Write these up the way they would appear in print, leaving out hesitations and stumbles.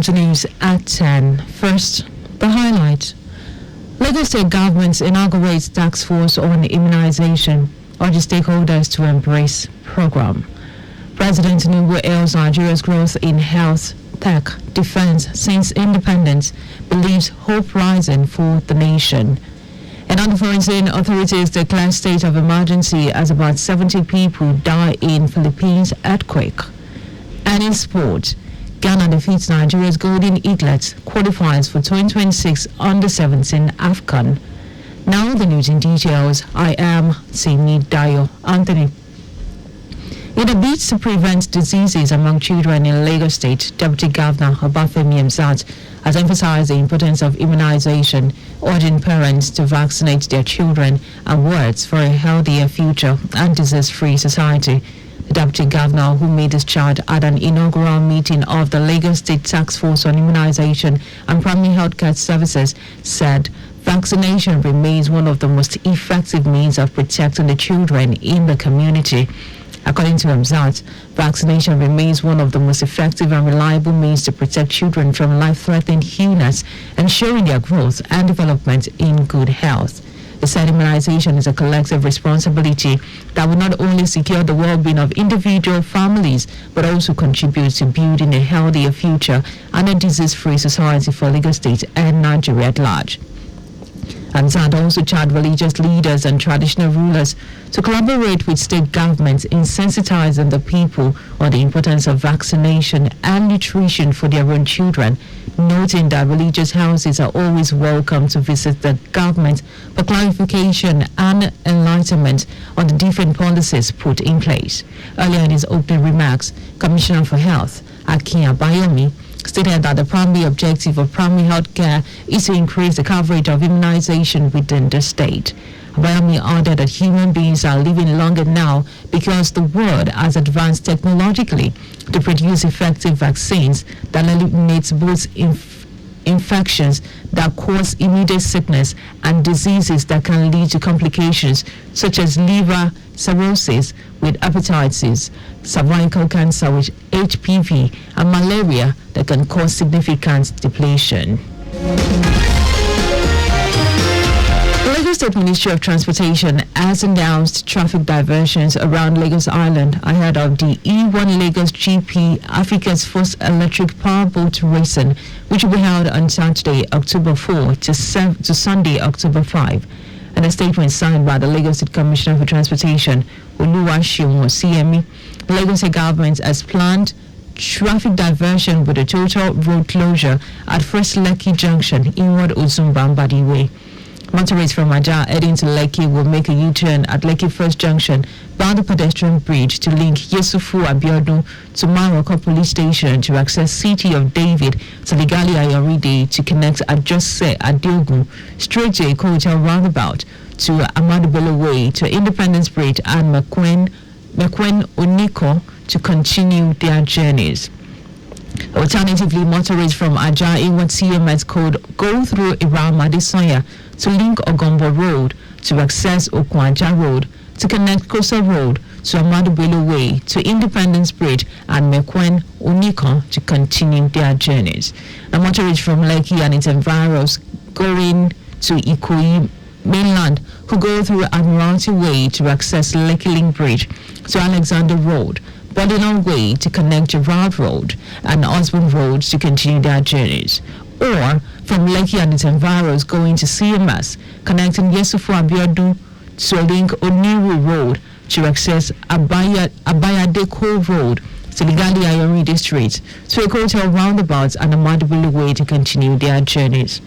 to news at 10. First, the highlights. Lagos State government inaugurates task force on immunization, urges stakeholders to embrace program. President Tinubu hails Nigeria's growth in health, tech, defense since independence, believes hope rising for the nation. And on the foreign authorities declare state of emergency as about 70 people die in Philippines earthquake. And in sport, Ghana defeats Nigeria's Golden Eaglets, qualifies for 2026 Under-17 AFCON. Now the news in details. I am Simi Dayo. Anthony. In a bid to prevent diseases among children in Lagos State, Deputy Governor Obafemi Hamzat has emphasized the importance of immunization, urging parents to vaccinate their children and wards for a healthier future and disease-free society. The Deputy Governor, who made this charge at an inaugural meeting of the Lagos State Task Force on Immunization and Primary Healthcare Services, said vaccination remains one of the most effective means of protecting the children in the community. According to Hamzat, vaccination remains one of the most effective and reliable means to protect children from life-threatening illness, ensuring their growth and development in good health. He said immunization is a collective responsibility that will not only secure the well-being of individual families, but also contribute to building a healthier future and a disease-free society for Lagos State and Nigeria at large. Hamzat also charged religious leaders and traditional rulers to collaborate with state governments in sensitizing the people on the importance of vaccination and nutrition for their own children, noting that religious houses are always welcome to visit the government for clarification and enlightenment on the different policies put in place. Earlier in his opening remarks, Commissioner for Health, Akin Abayomi, stated that the primary objective of primary health care is to increase the coverage of immunization within the state. Abayomi added that human beings are living longer now because the world has advanced technologically to produce effective vaccines that eliminates both infections that cause immediate sickness and diseases that can lead to complications such as liver cirrhosis with hepatitis, cervical cancer with HPV, and malaria that can cause significant depletion. The Lagos State Ministry of Transportation has announced traffic diversions around Lagos Island ahead of the E1 Lagos GP, Africa's first electric powerboat racing, which will be held on Saturday, October 4 to Sunday, October 5. And a statement signed by the Lagos State Commissioner for Transportation, Oluwaseun CME, the Lagos State government has planned traffic diversion with a total road closure at First Lekki Junction, inward Ozumba-Mbadi Way. Motorists from Ajah heading to Lekki will make a U-turn at Lekki First Junction by the pedestrian bridge to link Yesufu Abiodun to Maroko Police Station to access City of David to Ligali Ayoride to connect at Jose Adiogun straight to a hotel roundabout to Ahmadu Bello Way to Independence Bridge and Mekwen Oniko to continue their journeys. Alternatively, motorists from Ajah inward CMS code go through Iram Adesanya to link Ogombo Road to access Okwaja Road to connect Kosa Road to Ahmadu Bello Way to Independence Bridge and Mekwen Oniko to continue their journeys. The motorists from Lekki and its environs going to Ikoyi mainland who go through Admiralty Way to access Lekki Link Bridge to Alexander Road, Bodilon Way to connect Gerard Road and Osborne Road to continue their journeys. Or from Lekki and its environs going to CMS, connecting Yesufu Abiodun to link Oniru Road to access Abayadeko Road to Ligali Ayoride Street to a hotel roundabout and Ahmadu Bello Way to continue their journeys.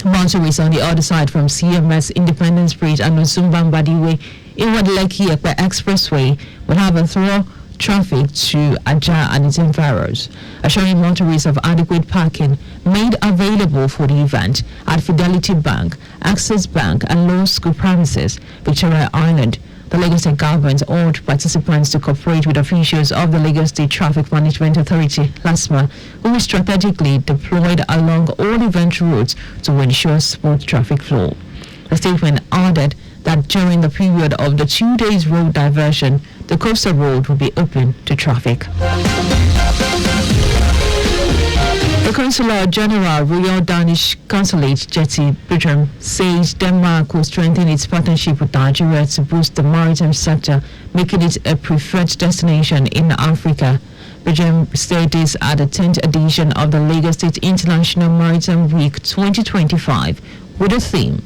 Motorists on the other side from CMS, Independence Bridge and Ozumba-Mbadi Way inward Lekki Ekpe Expressway will have a thorough traffic to Ajah and its environs, assuring motorists of adequate parking made available for the event at Fidelity Bank, Access Bank and Law School premises, Victoria Island. The Lagos State government urged participants to cooperate with officials of the Lagos State Traffic Management Authority, LASMA, who is strategically deployed along all event routes to ensure smooth traffic flow. The statement added that during the period of the 2 days road diversion, the coastal road will be open to traffic. The Consular General Royal Danish Consulate Jetty Bertram says Denmark will strengthen its partnership with Nigeria to boost the maritime sector, making it a preferred destination in Africa. Bertram said this at the 10th edition of the Lagos State International Maritime Week 2025 with the theme,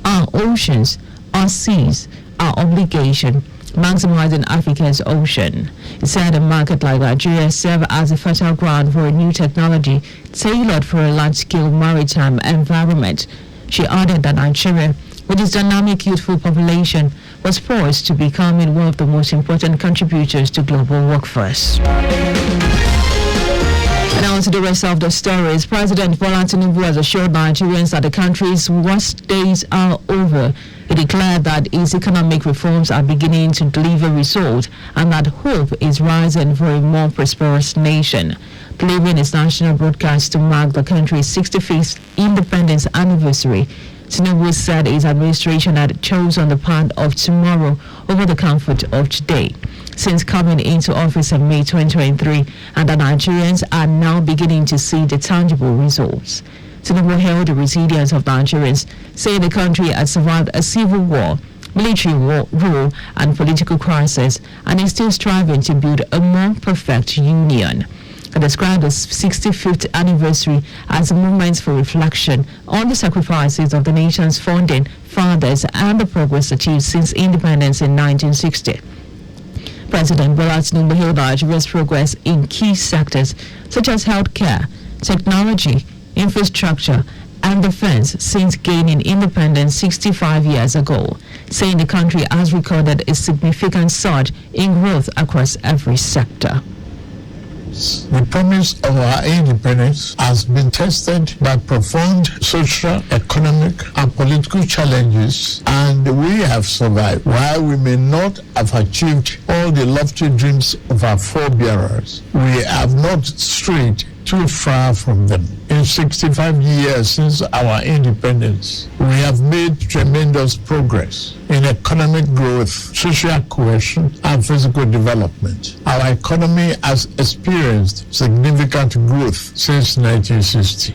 Our Oceans, Our Seas, Our Obligation, maximizing Africa's ocean. It said a market like Nigeria serves as a fertile ground for a new technology tailored for a large-scale maritime environment. She added that Nigeria, with its dynamic youthful population, was poised to becoming one of the most important contributors to global workforce. And on to the rest of the stories. President Bola Tinubu has assured Nigerians that the country's worst days are over. He declared that its economic reforms are beginning to deliver results and that hope is rising for a more prosperous nation. Delivering its national broadcast to mark the country's 65th independence anniversary, Tinubu said his administration had chosen the path of tomorrow over the comfort of today since coming into office in May 2023, and that Nigerians are now beginning to see the tangible results. Tinubu hailed the resilience of Nigerians, saying the country had survived a civil war, military rule, and political crisis, and is still striving to build a more perfect union. He described the 65th anniversary as a moment for reflection on the sacrifices of the nation's founding fathers and the progress achieved since independence in 1960. President Bola Tinubu hailed Nigeria's progress in key sectors such as healthcare, technology, infrastructure, and defense since gaining independence 65 years ago, saying the country has recorded a significant surge in growth across every sector. The promise of our independence has been tested by profound social, economic, and political challenges, and we have survived. While we may not have achieved all the lofty dreams of our forebearers, we have not strayed too far from them. In 65 years since our independence, we have made tremendous progress in economic growth, social cohesion, and physical development. Our economy has experienced significant growth since 1960.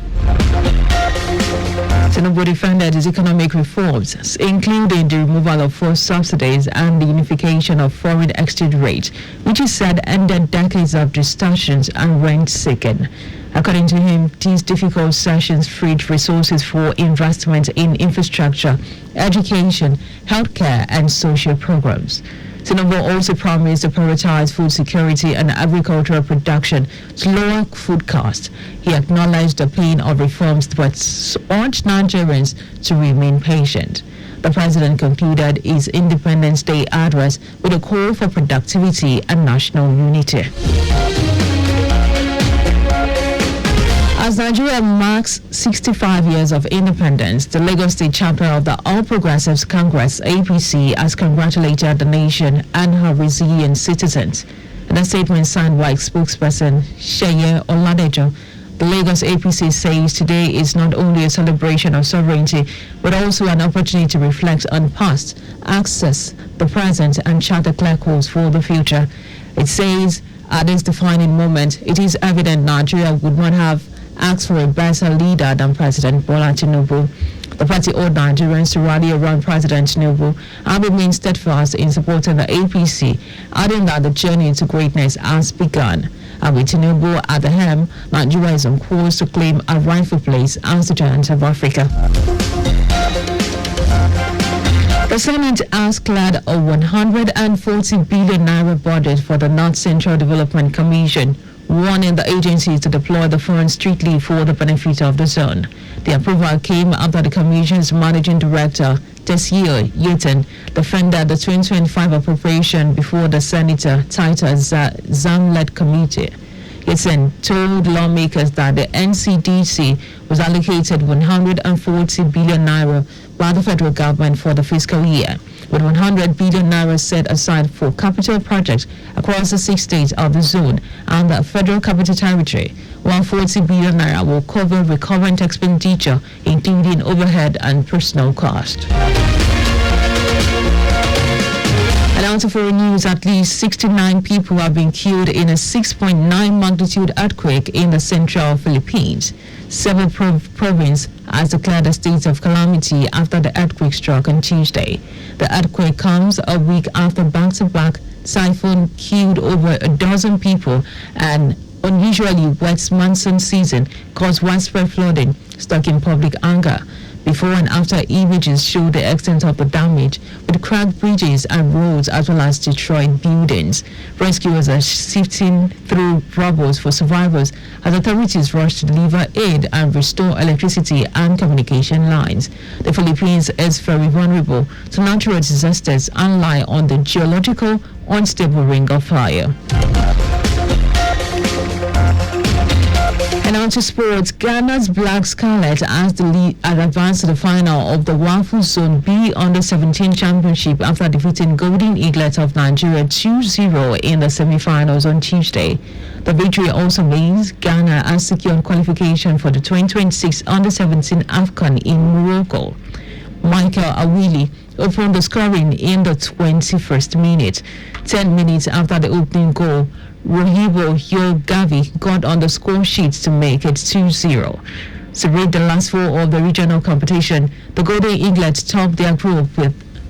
Tinubu defended his economic reforms, including the removal of forced subsidies and the unification of foreign exchange rates, which he said ended decades of distortions and rent-seeking. According to him, these difficult sessions freed resources for investment in infrastructure, education, healthcare, and social programs. Tinubu also promised to prioritize food security and agricultural production to lower food costs. He acknowledged the pain of reforms but urged Nigerians to remain patient. The president concluded his Independence Day address with a call for productivity and national unity. As Nigeria marks 65 years of independence, the Lagos State chapter of the All Progressives Congress, APC, has congratulated the nation and her resilient citizens. In a statement signed by spokesperson Sheye Oladejo, the Lagos APC says today is not only a celebration of sovereignty, but also an opportunity to reflect on past, access the present, and chart a clear course for the future. It says, at this defining moment, it is evident Nigeria would not have asked for a better leader than President Bola Tinubu. The party urged Nigerians to rally around President Tinubu and remain steadfast in supporting the APC, adding that the journey to greatness has begun. And with Tinubu at the helm, Nigeria is on course to claim a rightful place as the giant of Africa. The Senate has cleared a 140 billion naira budget for the North Central Development Commission, warning the agencies to deploy the funds strictly for the benefit of the zone. The approval came after the Commission's Managing Director, Dayo defended the 2025 appropriation before the Senator titled ZAM-led committee. Yetin told lawmakers that the NCDC was allocated 140 billion naira by the federal government for the fiscal year, with 100 billion naira set aside for capital projects across the 6 states of the zone and the Federal Capital Territory, while 40 billion naira will cover recurrent expenditure, including overhead and personal cost. And Now to foreign news, at least 69 people have been killed in a 6.9 magnitude earthquake in the central Philippines. Several provinces has declared a state of calamity after the earthquake struck on Tuesday. The earthquake comes a week after back-to-back typhoon killed over a dozen people, and unusually wet monsoon season caused widespread flooding, stoking public anger. Before and after images show the extent of the damage, with cracked bridges and roads as well as destroyed buildings. Rescuers are sifting through rubble for survivors as authorities rush to deliver aid and restore electricity and communication lines. The Philippines is very vulnerable to natural disasters and lie on the geological unstable ring of fire. And on to sports, Ghana's Black Scarlet has advanced to the final of the WAFU Zone B Under-17 Championship after defeating Golden Eaglet of Nigeria 2-0 in the semi-finals on Tuesday. The victory also means Ghana has secured qualification for the 2026 Under-17 AFCON in Morocco. Michael Awili opened the scoring in the 21st minute. 10 minutes after the opening goal, Rohibo Yogavi got on the score sheet to make it 2-0. To read the last four of the regional competition, the Golden Eaglets topped their group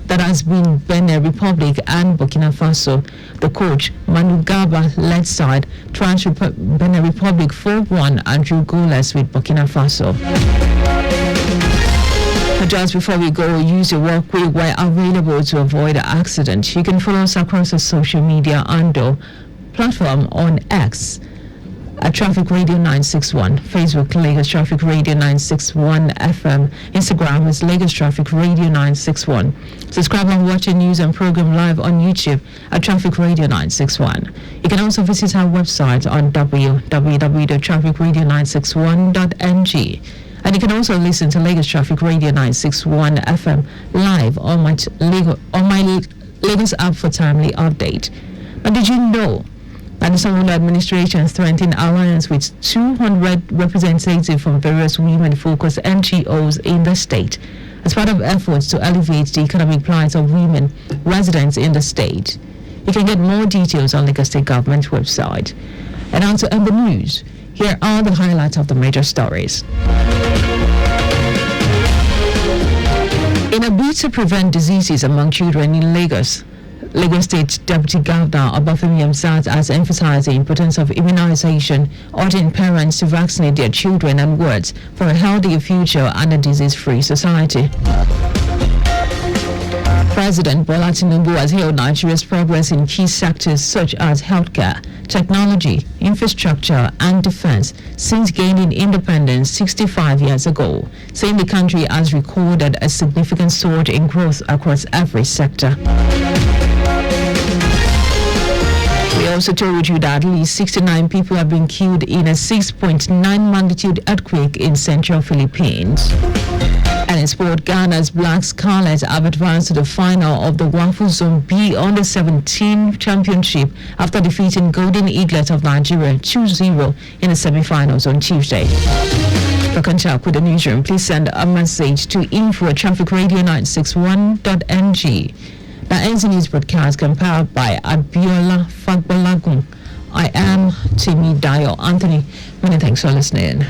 that has been Benin Republic and Burkina Faso. The coach, Manu Gaba, led side, thrashed Benin Republic 4-1 and drew goalless with Burkina Faso. Just before we go, use your walkway where available to avoid an accident. You can follow us across the social media handle platform on X at Traffic Radio 961, Facebook Lagos Traffic Radio 961 FM, Instagram is Lagos Traffic Radio 961. Subscribe and watch a news and program live on YouTube at Traffic Radio 961. You can also visit our website on www.trafficradio961.ng. And you can also listen to Lagos Traffic Radio 961 FM live on my Lagos app for timely update. And did you know that the Sanwo-Olu administration threatened alliance with 200 representatives from various women-focused NGOs in the state as part of efforts to elevate the economic plight of women residents in the state? You can get more details on Lagos State Government website. And on to end the news. Here are the highlights of the major stories. In a bid to prevent diseases among children in Lagos State Deputy Governor Obafemi Hamzat has emphasized the importance of immunization, urging parents to vaccinate their children and wards for a healthier future and a disease-free society. President Bola Tinubu has hailed Nigeria's progress in key sectors such as healthcare, technology, infrastructure, and defense since gaining independence 65 years ago, saying the country has recorded a significant surge in growth across every sector. We also told you that at least 69 people have been killed in a 6.9 magnitude earthquake in central Philippines. And in sport, Ghana's Black Scarlet have advanced to the final of the WAFU Zone B Under-17 Championship after defeating Golden Eaglet of Nigeria 2-0 in the semi-finals on Tuesday. For contact with the newsroom, please send a message to info@trafficradio961.ng. The NZ News broadcast compiled by Abiola Fagbalagun. I am Timi Dayo Anthony. Many thanks for listening.